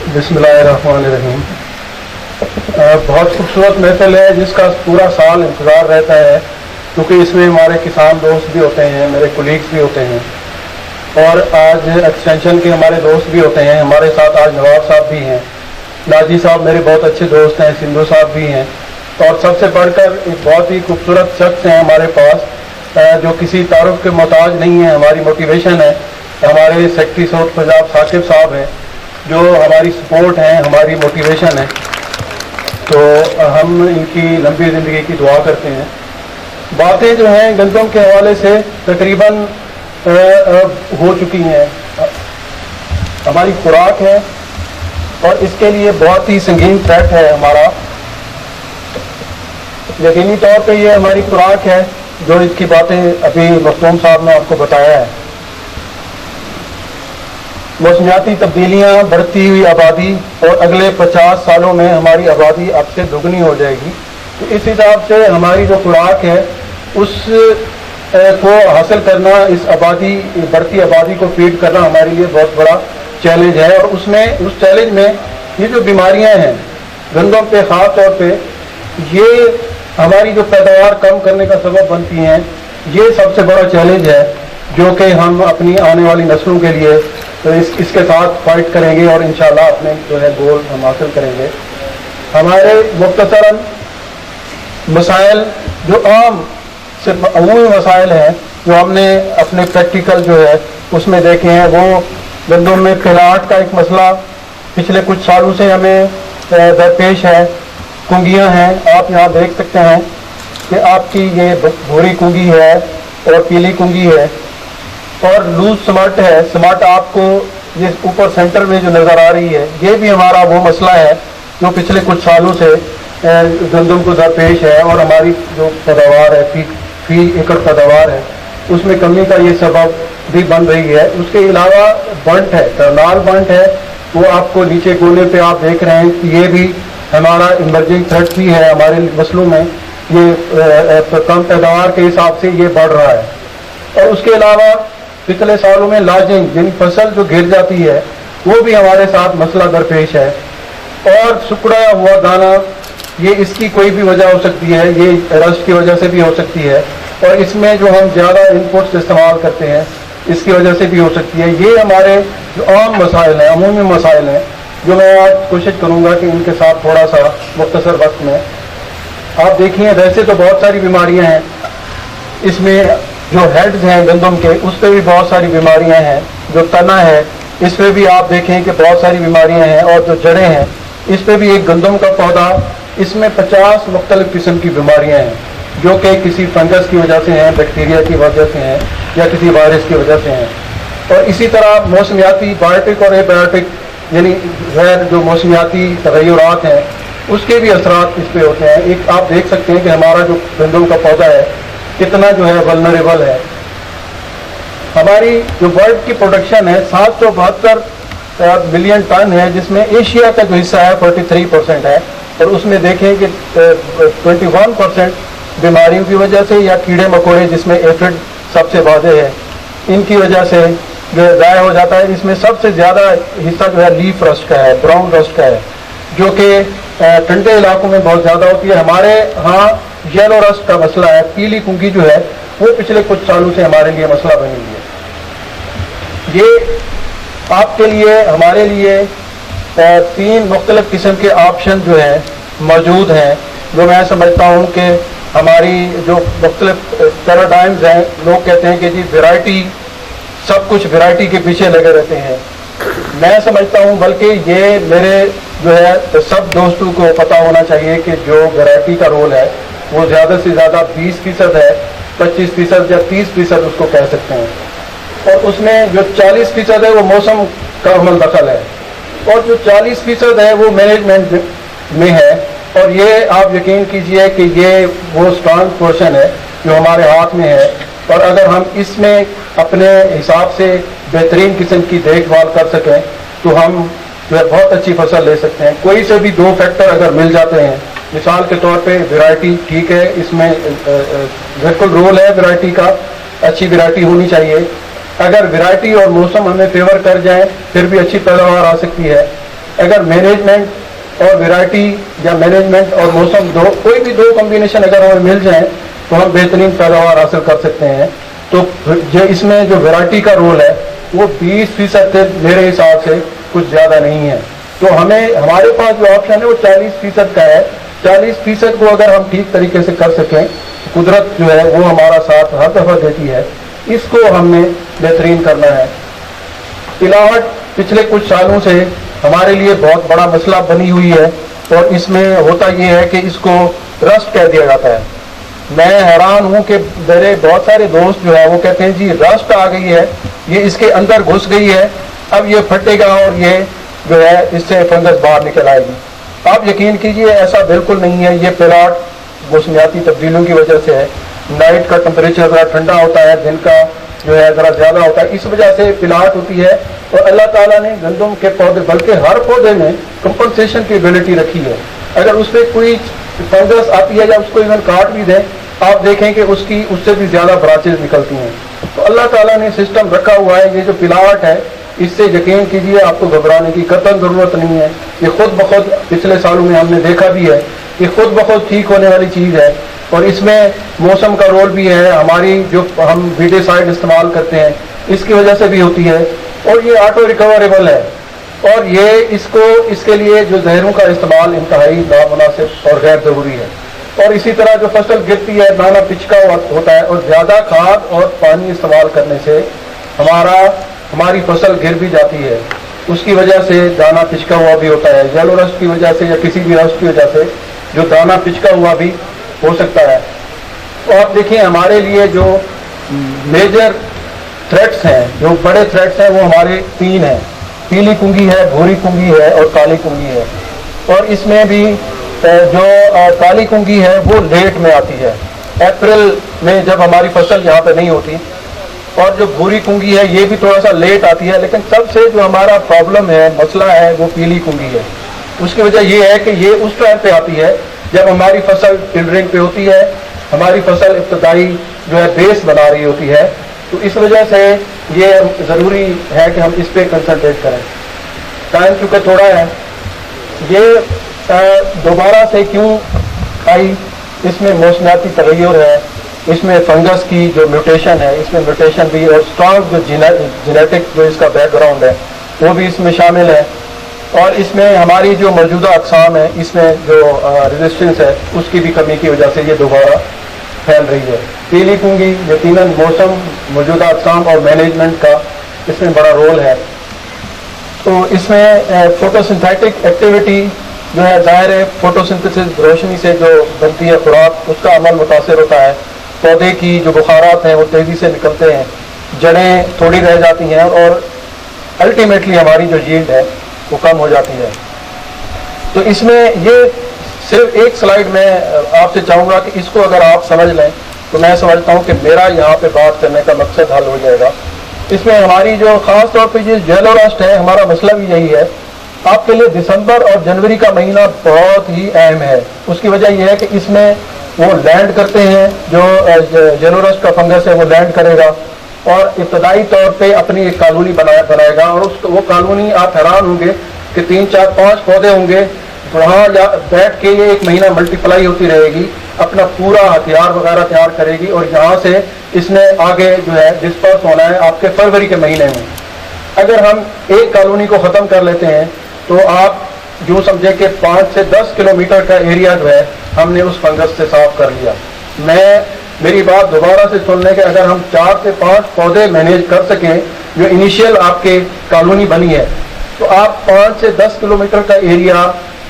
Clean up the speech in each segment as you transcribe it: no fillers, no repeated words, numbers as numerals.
बिस्मिल्लाहिर्रहमानिर्रहीम। बहुत खूबसूरत महफिल है जिसका पूरा साल इंतज़ार रहता है, क्योंकि इसमें हमारे किसान दोस्त भी होते हैं, मेरे कोलीग्स भी होते हैं, और आज एक्सटेंशन के हमारे दोस्त भी होते हैं। हमारे साथ आज नवाब साहब भी हैं, नाजी साहब मेरे बहुत अच्छे दोस्त हैं, सिंधु साहब भी हैं, और सबसे बढ़कर एक बहुत ही खूबसूरत शख्स हैं हमारे पास जो किसी तारुफ के मोहताज नहीं है। हमारी मोटिवेशन है, हमारे सेक्रेटरी साउथ पंजाब साकिब साहब हैं, जो हमारी सपोर्ट है, हमारी मोटिवेशन है। तो हम इनकी लंबी ज़िंदगी की दुआ करते हैं। बातें जो हैं गंदम के हवाले से तकरीबन हो चुकी हैं। हमारी खुराक है और इसके लिए बहुत ही संगीन थ्रेट है हमारा। यकीनी तौर पे ये हमारी खुराक है, जो इसकी बातें अभी मखदूम साहब ने आपको बताया है। मौसमियाती तब्दीलियाँ, बढ़ती हुई आबादी, और अगले 50 सालों में हमारी आबादी अब से दुगनी हो जाएगी। तो इस हिसाब से हमारी जो खुराक है उस को हासिल करना, इस बढ़ती आबादी को फीड करना हमारे लिए बहुत बड़ा चैलेंज है। और उस चैलेंज में ये जो बीमारियां हैं गंदम पे ख़ास तौर पे, ये हमारी जो पैदावार कम करने का सबब बनती हैं। ये सबसे बड़ा चैलेंज है जो कि हम अपनी आने वाली नस्लों के लिए तो इसके साथ फाइट करेंगे और इंशाल्लाह अपने जो है गोल हम हासिल करेंगे। हमारे मुख्तसरन मसाइल जो आम सिर्फ अमूमी मसाइल हैं जो हमने अपने प्रैक्टिकल जो है उसमें देखे हैं, वो गंदम में फैलाहट का एक मसला पिछले कुछ सालों से हमें दरपेश है। कुंगियाँ हैं, आप यहाँ देख सकते हैं कि आपकी ये भूरी कुंगी है और पीली कुंगी है, और लूज स्मट है। स्मट आपको ये ऊपर सेंटर में जो नज़र आ रही है, ये भी हमारा वो मसला है जो पिछले कुछ सालों से गंदम को दरपेश है। और हमारी जो पैदावार है, फी एकड़ पैदावार है, उसमें कमी का ये सबब भी बन रही है। उसके अलावा बंट है, टर्नाल बंट है, वो आपको नीचे कोने पे आप देख रहे हैं कि ये भी हमारा इमर्जिंग थ्रेट भी है हमारे मसलों में। ये कम पैदावार के हिसाब से ये बढ़ रहा है। और उसके अलावा पिछले सालों में लाजिंग, यानी फसल जो गिर जाती है, वो भी हमारे साथ मसला दरपेश है। और सुकड़ा हुआ दाना, ये इसकी कोई भी वजह हो सकती है, ये रस्ट की वजह से भी हो सकती है, और इसमें जो हम ज़्यादा इनपुट्स इस्तेमाल करते हैं इसकी वजह से भी हो सकती है। ये हमारे जो आम मसाइल हैं, अमूमी मसाइल हैं, जो मैं आज कोशिश करूँगा कि इनके साथ थोड़ा सा मुख्तसर वक्त में आप देखिए। वैसे तो बहुत सारी बीमारियाँ हैं, इसमें जो हेड्स हैं गंदम के, उस पर भी बहुत सारी बीमारियां हैं। जो तना है, इस पर भी आप देखें कि बहुत सारी बीमारियां हैं। और जो जड़ें हैं, इस पर भी एक गंदम का पौधा, इसमें 50 मुख्तलिफ किस्म की बीमारियां हैं जो कि किसी फंगस की वजह से हैं, बैक्टीरिया की वजह से हैं, या किसी वायरस की वजह से हैं। और इसी तरह मौसमियाती बायोटिक और एबायोटिक, यानी गैर जो मौसमियाती तगय्युरात हैं, उसके भी असरात इस पर होते हैं। एक आप देख सकते हैं कि हमारा जो गंदम का पौधा है कितना जो है वल्नरेबल है। हमारी जो वर्ल्ड की प्रोडक्शन है 772 मिलियन टन है, जिसमें एशिया का जो हिस्सा है 43% है। और उसमें देखें कि 21% बीमारियों की वजह से या कीड़े मकोड़े, जिसमें एफिड सबसे वाज़ेह है, इनकी वजह से जो ज़ाया हो जाता है। इसमें सबसे ज़्यादा हिस्सा जो है लीफ रस्ट का है, ब्राउन रस्ट का है, जो कि ठंडे इलाकों में बहुत ज़्यादा होती है। हमारे यहाँ येलो रस्ट का मसला है, पीली कुंगी जो है वो पिछले कुछ सालों से हमारे लिए मसला बनी हुई है। ये आपके लिए, हमारे लिए 3 मुख्तलिफ किस्म के ऑप्शन जो है मौजूद हैं, जो मैं समझता हूँ कि हमारी जो मुख्तलिफ पैराडाइम्स हैं, लोग कहते हैं कि जी वैरायटी, सब कुछ वैरायटी के पीछे लगे रहते हैं। मैं समझता हूँ बल्कि ये मेरे जो है तो सब दोस्तों को पता होना चाहिए कि जो वैरायटी का रोल है वो ज़्यादा से ज़्यादा 20% है, 25% या 30% उसको कह सकते हैं। और उसमें जो 40% है वो मौसम का अमल दखल है, और जो 40% है वो मैनेजमेंट में है। और ये आप यकीन कीजिए कि ये वो स्ट्रांग पोर्शन है जो हमारे हाथ में है। और अगर हम इसमें अपने हिसाब से बेहतरीन किस्म की देखभाल कर सकें तो हम जो है बहुत अच्छी फसल ले सकते हैं। कोई से भी 2 फैक्टर अगर मिल जाते हैं, मिसाल के तौर पे वैरायटी ठीक है, इसमें बिल्कुल रोल है वैरायटी का, अच्छी वैरायटी होनी चाहिए। अगर वैरायटी और मौसम हमें फेवर कर जाए फिर भी अच्छी पैदावार आ सकती है। अगर मैनेजमेंट और वैरायटी या मैनेजमेंट और मौसम कोई भी दो कॉम्बिनेशन अगर हमें मिल जाए तो हम बेहतरीन पैदावार हासिल कर सकते हैं। तो जो इसमें जो वैरायटी का रोल है वो 20% मेरे हिसाब से कुछ ज़्यादा नहीं है। तो हमें हमारे पास जो ऑप्शन है वो 40% का है। 40% को अगर हम ठीक तरीके से कर सकें, कुदरत जो है वो हमारा साथ हर दफ़ा देती है, इसको हमने बेहतरीन करना है। पिलावट पिछले कुछ सालों से हमारे लिए बहुत बड़ा मसला बनी हुई है और इसमें होता ये है कि इसको रस्ट कह दिया जाता है। मैं हैरान हूं कि मेरे बहुत सारे दोस्त जो है वो कहते हैं जी रस्ट आ गई है, ये इसके अंदर घुस गई है, अब ये फटेगा और ये जो है इससे फंगस बाहर निकल आएगी। आप यकीन कीजिए ऐसा बिल्कुल नहीं है। ये पिलाट मौसमियाती तब्दीलियों की वजह से है। नाइट का टेम्परेचर ज़रा ठंडा होता है, दिन का जो है ज़रा ज़्यादा होता है, इस वजह से पिलाट होती है। और अल्लाह ताला ने गंदम के पौधे, बल्कि हर पौधे में कंपनसेशन की एबिलिटी रखी है। अगर उस पर कोई फंगस आती है या उसको इवन काट भी दें, आप देखें कि उससे भी ज़्यादा ब्रांचेज निकलती हैं। तो अल्लाह ताला ने सिस्टम रखा हुआ है। ये जो पिलावट है इससे यकीन कीजिए आपको घबराने की कतई ज़रूरत नहीं है। ये खुद ब खुद पिछले सालों में हमने देखा भी है, ये खुद ब खुद ठीक होने वाली चीज़ है। और इसमें मौसम का रोल भी है, हमारी जो हम वीडिसाइड इस्तेमाल करते हैं इसकी वजह से भी होती है। और ये ऑटो रिकवरेबल है और ये इसके लिए जो जहरों का इस्तेमाल इंतहाई नामुनासिब और गैर ज़रूरी है। और इसी तरह जो फसल गिरती है दाना पिचका होता है और ज़्यादा खाद और पानी इस्तेमाल करने से हमारी फसल गिर भी जाती है। उसकी वजह से दाना पिचका हुआ भी होता है, येलो रस्ट की वजह से या किसी भी रस्ट की वजह से जो दाना पिचका हुआ भी हो सकता है। तो आप देखिए हमारे लिए जो मेजर थ्रेट्स हैं, जो बड़े थ्रेट्स हैं वो हमारे 3 हैं। पीली कुंगी है, भूरी कुंगी है और काली कुंगी है। और इसमें भी जो काली कुंगी है वो लेट में आती है, अप्रैल में जब हमारी फसल यहाँ पे नहीं होती। और जो भूरी कुंगी है ये भी थोड़ा सा लेट आती है, लेकिन सबसे जो हमारा प्रॉब्लम है, मसला है, वो पीली कुंगी है। उसकी वजह ये है कि ये उस टाइम पे आती है जब हमारी फसल टिल्डरिंग पे होती है, हमारी फसल इब्तदाई जो है बेस बना रही होती है। तो इस वजह से ये ज़रूरी है कि हम इस पर कंसंट्रेट करें। टाइम चूँकि थोड़ा है, ये दोबारा से क्यों आई, इसमें मौसमियाती तगय्युर है, इसमें फंगस की जो म्यूटेशन है, इसमें म्यूटेशन भी और स्ट्रॉन्ग जो जेनेटिक जो इसका बैकग्राउंड है वो भी इसमें शामिल है। और इसमें हमारी जो मौजूदा अक़साम है इसमें जो रेजिस्टेंस है उसकी भी कमी की वजह से ये दोबारा फैल रही है। पीली कुंगी यकीनन मौसम, मौजूदा अक़साम और मैनेजमेंट का इसमें बड़ा रोल है। तो इसमें फोटोसिंथेटिक एक्टिविटी जो है, ज़ाहिर है फोटोसिंथेसिस रोशनी से जो बनती है खुराक, उसका अमल मुतासर होता है। पौधे की जो बुखारात हैं वो तेज़ी से निकलते हैं, जड़ें थोड़ी रह जाती हैं और अल्टीमेटली हमारी जो यील्ड है वो कम हो जाती है। तो इसमें ये सिर्फ एक स्लाइड में आपसे चाहूँगा कि इसको अगर आप समझ लें तो मैं समझता हूँ कि मेरा यहाँ पे बात करने का मकसद हल हो जाएगा। इसमें हमारी जो ख़ास तौर पे ये येलो रस्ट है, हमारा मसला भी यही है। आपके लिए दिसंबर और जनवरी का महीना बहुत ही अहम है। उसकी वजह यह है कि इसमें वो लैंड करते हैं, जो येलो रस्ट का फंगस है वो लैंड करेगा और इब्तदाई तौर पे अपनी एक कॉलोनी बनाएगा। और वो कॉलोनी आप हैरान होंगे कि 3, 4, 5 पौधे होंगे, वहाँ बैठ के ये 1 महीना मल्टीप्लाई होती रहेगी, अपना पूरा हथियार वगैरह तैयार करेगी और यहाँ से इसने आगे जो है डिस्पर्स होना है आपके फरवरी के महीने में। अगर हम एक कॉलोनी को ख़त्म कर लेते हैं तो आप जो समझे कि 5 से 10 किलोमीटर का एरिया जो है हमने उस फंगस से साफ कर लिया। मेरी बात दोबारा से सुन लें कि अगर हम 4 से 5 पौधे मैनेज कर सकें जो इनिशियल आपके कॉलोनी बनी है, तो आप 5 से 10 किलोमीटर का एरिया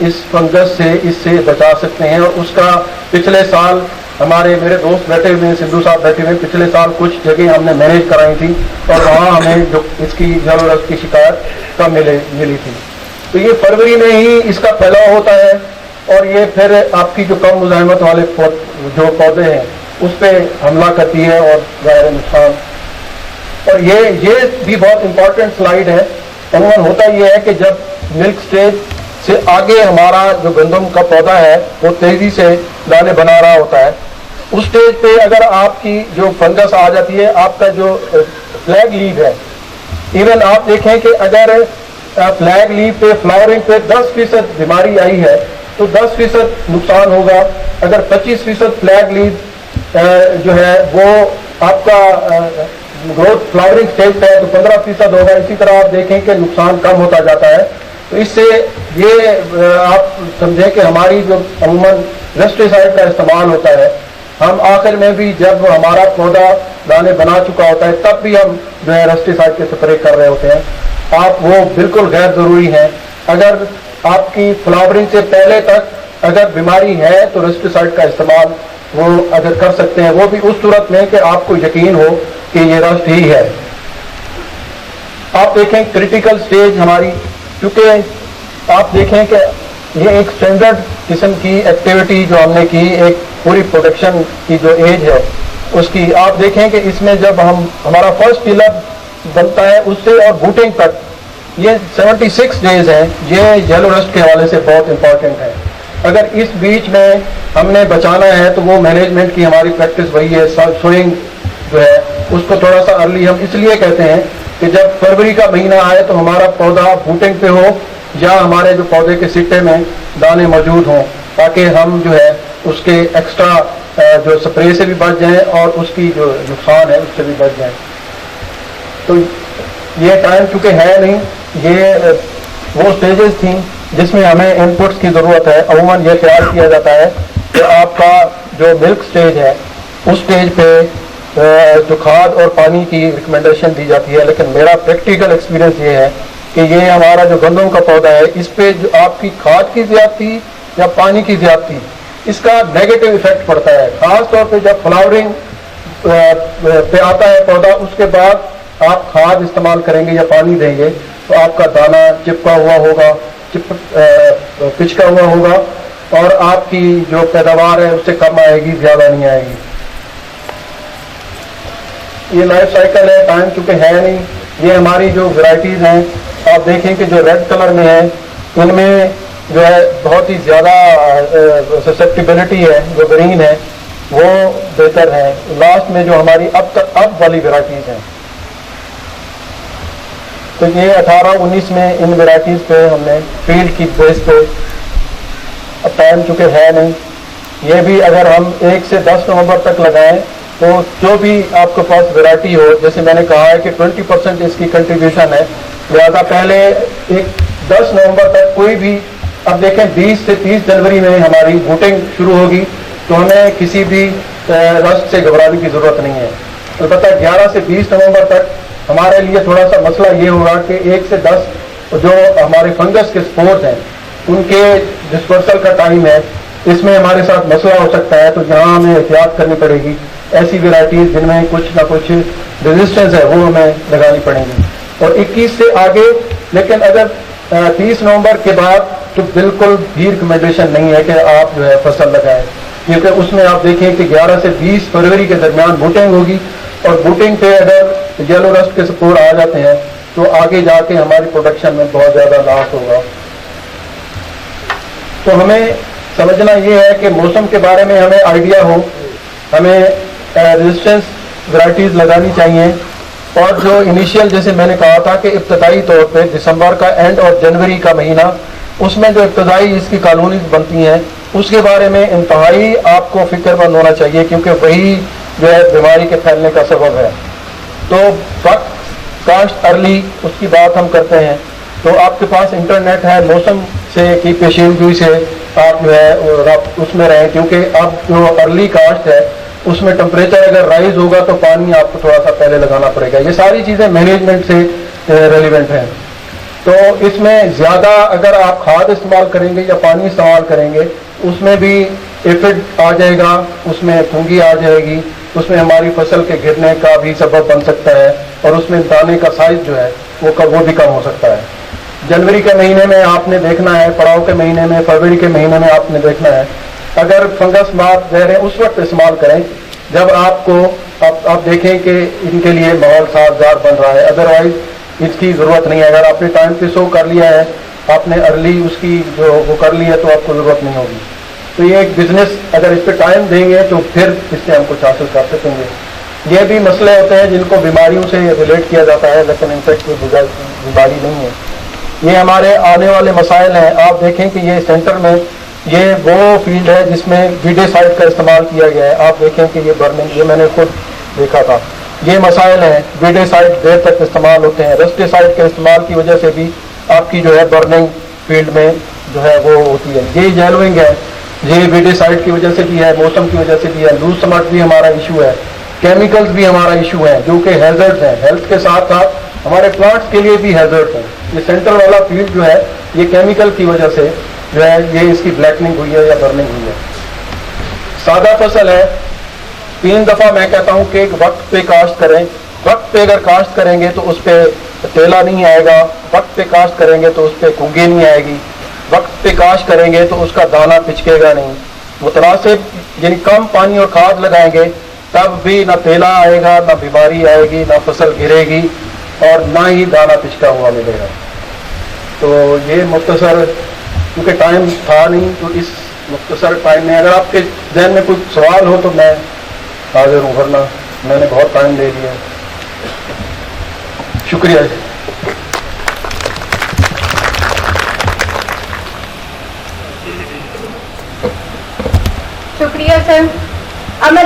इस फंगस से इससे बचा सकते हैं। और उसका पिछले साल मेरे दोस्त बैठे हुए हैं, सिद्धू साहब बैठे हुए हैं, पिछले साल कुछ जगह हमने मैनेज कराई थी और वहाँ हमें जो इसकी येलो रस्ट की शिकायत कम मिली थी। तो ये फरवरी में ही इसका फैलाव होता है और ये फिर आपकी जो कम मुज़ाहमत वाले जो पौधे हैं उस पर हमला करती है और ज़ाहिर नुकसान। और ये भी बहुत इंपॉर्टेंट स्लाइड है। अमूमन होता ये है कि जब मिल्क स्टेज से आगे हमारा जो गंदम का पौधा है वो तेज़ी से दाने बना रहा होता है, उस स्टेज पे अगर आपकी जो फंगस आ जाती है, आपका जो फ्लैग लीफ है, इवन आप देखें कि अगर फ्लैग लीफ पे, फ्लावरिंग पे 10% बीमारी आई है तो 10% नुकसान होगा। अगर 25% फ्लैग लीफ जो है वो आपका ग्रोथ फ्लावरिंग स्टेज पे है तो 15% होगा। इसी तरह आप देखें कि नुकसान कम होता जाता है। तो इससे ये आप समझें कि हमारी जो अमूमन रेस्टिसाइड का इस्तेमाल होता है, हम आखिर में भी जब हमारा पौधा दाने बना चुका होता है तब भी हम जो है रेस्टिसाइड के स्प्रे कर रहे होते हैं। आप वो बिल्कुल गैर ज़रूरी है। अगर आपकी फ्लावरिंग से पहले तक अगर बीमारी है तो रेस्टिसाइड का इस्तेमाल वो अगर कर सकते हैं, वो भी उस सूरत में कि आपको यकीन हो कि ये रस्ट ही है। आप देखें क्रिटिकल स्टेज हमारी, क्योंकि आप देखें कि ये एक स्टैंडर्ड किस्म की एक्टिविटी जो हमने की, एक पूरी प्रोडक्शन की जो एज है उसकी, आप देखें कि इसमें जब हमारा फर्स्ट टिलअप बनता है उससे और बूटिंग तक ये 76 डेज हैं। ये येलो रस्ट के हवाले से बहुत इंपॉर्टेंट है। अगर इस बीच में हमने बचाना है तो वो मैनेजमेंट की हमारी प्रैक्टिस वही है। सोइंग जो है उसको थोड़ा सा अर्ली हम इसलिए कहते हैं कि जब फरवरी का महीना आए तो हमारा पौधा बूटिंग पे हो या हमारे जो पौधे के सिट्टे में दाने मौजूद हों, ताकि हम जो है उसके एक्स्ट्रा जो स्प्रे से भी बच जाएं और उसकी जो नुकसान है उससे भी बच जाएं। तो ये टाइम चूँकि है नहीं, ये वो स्टेजेस थी जिसमें हमें इनपुट्स की ज़रूरत है। अमूमन ये ख्याल किया जाता है कि आपका जो मिल्क स्टेज है उस स्टेज पे जो खाद और पानी की रिकमेंडेशन दी जाती है, लेकिन मेरा प्रैक्टिकल एक्सपीरियंस ये है कि ये हमारा जो गंदम का पौधा है इस पे जो आपकी खाद की ज़्यादती या पानी की ज़्यादती, इसका नेगेटिव इफेक्ट पड़ता है। ख़ास तौर पे जब फ्लावरिंग पे आता है पौधा, उसके बाद आप खाद इस्तेमाल करेंगे या पानी देंगे तो आपका दाना चिपका हुआ होगा, पिचका हुआ होगा और आपकी जो पैदावार है उससे कम आएगी, ज़्यादा नहीं आएगी। ये लाइफ साइकिल है, टाइम चूँकि है नहीं। ये हमारी जो वैरायटीज़ हैं आप देखें कि जो रेड कलर में है इनमें जो है बहुत ही ज़्यादा ससेप्टिबिलिटी है, जो ग्रीन है वो बेहतर है। लास्ट में जो हमारी अब वाली वैरायटीज़ हैं, तो ये 18-19 में इन वैरायटीज़ पे हमने फील्ड की बेस पे, अब टाइम चूँकि है नहीं, ये भी अगर हम 1 से 10 नवंबर तक लगाएं तो जो भी आपके पास वैरायटी हो, जैसे मैंने कहा है कि 20% इसकी कंट्रीब्यूशन है, लिहाजा पहले 10 नवंबर तक कोई भी, अब देखें 20 से 30 जनवरी में हमारी वोटिंग शुरू होगी तो हमें किसी भी रस्ट से घबराने की ज़रूरत नहीं है। अलबत्ता 11 से 20 नवंबर तक हमारे लिए थोड़ा सा मसला ये होगा कि 1 से 10 जो हमारे फंगस के स्पोर्स हैं उनके डिस्पर्सल का टाइम है, इसमें हमारे साथ मसला हो सकता है। तो यहाँ हमें एहतियात करनी पड़ेगी, ऐसी वेराइटीज़ जिनमें कुछ ना कुछ रेजिस्टेंस है वो हमें लगानी पड़ेंगी। और 21 से आगे, लेकिन अगर 30 नवंबर के बाद तो बिल्कुल भी रिकमेंडेशन नहीं है कि आप जो है फसल लगाएं, क्योंकि उसमें आप देखें कि 11 से 20 फरवरी के दरमियान बूटिंग होगी और बूटिंग पे अगर येलो रस्ट के स्पोर आ जाते हैं तो आगे जाके हमारी प्रोडक्शन में बहुत ज़्यादा लॉस होगा। तो हमें समझना ये है कि मौसम के बारे में हमें आइडिया हो, हमें रेजिस्टेंस वैराइटीज़ लगानी चाहिए। और जो इनिशियल, जैसे मैंने कहा था कि इब्तदाई तौर पे दिसंबर का एंड और जनवरी का महीना, उसमें जो इब्तदाई इसकी कॉलोनीज बनती हैं उसके बारे में इंतहाई आपको फिक्रमंद होना चाहिए, क्योंकि वही जो है बीमारी के फैलने का सबब है। तो वक्त काश्त अर्ली उसकी बात हम करते हैं तो आपके पास इंटरनेट है, मौसम से की पेशीनगोई से आप जो है उसमें रहें, क्योंकि अब जो अर्ली काश्त है उसमें टेम्परेचर अगर राइज होगा तो पानी आपको थोड़ा सा पहले लगाना पड़ेगा। ये सारी चीज़ें मैनेजमेंट से रेलिवेंट हैं। तो इसमें ज़्यादा अगर आप खाद इस्तेमाल करेंगे या पानी इस्तेमाल करेंगे उसमें भी एफिड आ जाएगा, उसमें फंगी आ जाएगी, उसमें हमारी फसल के गिरने का भी सबब बन सकता है और उसमें दाने का साइज जो है वो भी कम हो सकता है। जनवरी के महीने में आपने देखना है, पड़ाव के महीने में, फरवरी के महीने में आपने देखना है, अगर फंगस मार जहरें उस वक्त इस्तेमाल करें जब आपको आप देखें कि इनके लिए माहौल साजगार बन रहा है, अदरवाइज इसकी ज़रूरत नहीं है। अगर आपने टाइम पे सो कर लिया है, आपने अर्ली उसकी जो वो कर ली है तो आपको ज़रूरत नहीं होगी। तो ये एक बिजनेस, अगर इस पर टाइम देंगे तो फिर इससे हम कुछ हासिल कर सकेंगे। ये भी मसले होते हैं जिनको बीमारियों से रिलेट किया जाता है, लेकिन इनफेक्ट कोई बीमारी नहीं है। ये हमारे आने वाले मसाइल हैं। आप देखें कि ये सेंटर में ये वो फील्ड है जिसमें वीडेसाइड का इस्तेमाल किया गया है। आप देखें कि ये बर्निंग, ये मैंने खुद देखा था। ये मसाइल हैं, वीडेसाइड देर तक इस्तेमाल होते हैं, रस्टेसाइड के इस्तेमाल की वजह से भी आपकी जो है बर्निंग फील्ड में जो है वो होती है। ये येलोइंग है, ये वीडेसाइड की वजह से भी है, मौसम की वजह से भी है, लूज स्मट भी हमारा इशू है, केमिकल्स भी हमारा इशू है जो कि हैजर्ड्स हैं। हेल्थ के साथ साथ हमारे प्लांट्स के लिए भी हैजर्ड्स हैं। ये सेंटर वाला फील्ड जो है ये केमिकल की वजह से जो है ये इसकी ब्लैकनिंग हुई है या बर्निंग हुई है। सादा फसल है, 3 दफा मैं कहता हूं कि वक्त पे काश्त करें। वक्त पे अगर काश्त करेंगे तो उस पे तेला नहीं आएगा, वक्त पे काश्त करेंगे तो उस पे कुंगी नहीं आएगी, वक्त पे काश्त करेंगे तो उसका दाना पिचकेगा नहीं। मुतनासिब यानी कम पानी और खाद लगाएंगे तब भी ना तेला आएगा, ना बीमारी आएगी, ना फसल गिरेगी और ना ही दाना पिचका हुआ मिलेगा। तो ये मुख्तसर, क्योंकि टाइम था नहीं, तो इस मुख्तसर टाइम में अगर आपके जहन में कुछ सवाल हो तो मैं हाजिर हूँ, वरना मैंने बहुत टाइम ले लिया। शुक्रिया जी। शुक्रिया सर। अब मैं